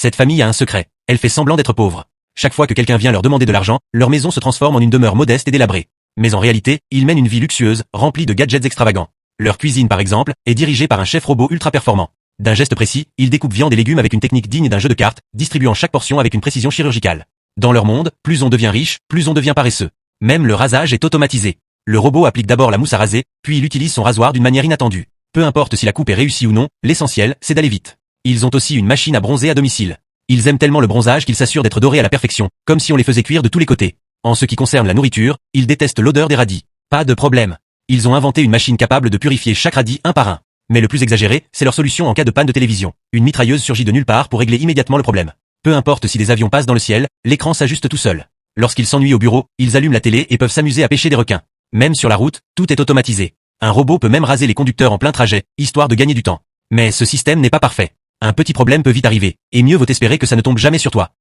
Cette famille a un secret. Elle fait semblant d'être pauvre. Chaque fois que quelqu'un vient leur demander de l'argent, leur maison se transforme en une demeure modeste et délabrée. Mais en réalité, ils mènent une vie luxueuse, remplie de gadgets extravagants. Leur cuisine par exemple, est dirigée par un chef robot ultra performant. D'un geste précis, ils découpent viande et légumes avec une technique digne d'un jeu de cartes, distribuant chaque portion avec une précision chirurgicale. Dans leur monde, plus on devient riche, plus on devient paresseux. Même le rasage est automatisé. Le robot applique d'abord la mousse à raser, puis il utilise son rasoir d'une manière inattendue. Peu importe si la coupe est réussie ou non, l'essentiel, c'est d'aller vite. Ils ont aussi une machine à bronzer à domicile. Ils aiment tellement le bronzage qu'ils s'assurent d'être dorés à la perfection, comme si on les faisait cuire de tous les côtés. En ce qui concerne la nourriture, ils détestent l'odeur des radis. Pas de problème. Ils ont inventé une machine capable de purifier chaque radis un par un. Mais le plus exagéré, c'est leur solution en cas de panne de télévision. Une mitrailleuse surgit de nulle part pour régler immédiatement le problème. Peu importe si des avions passent dans le ciel, l'écran s'ajuste tout seul. Lorsqu'ils s'ennuient au bureau, ils allument la télé et peuvent s'amuser à pêcher des requins. Même sur la route, tout est automatisé. Un robot peut même raser les conducteurs en plein trajet, histoire de gagner du temps. Mais ce système n'est pas parfait. Un petit problème peut vite arriver, et mieux vaut espérer que ça ne tombe jamais sur toi.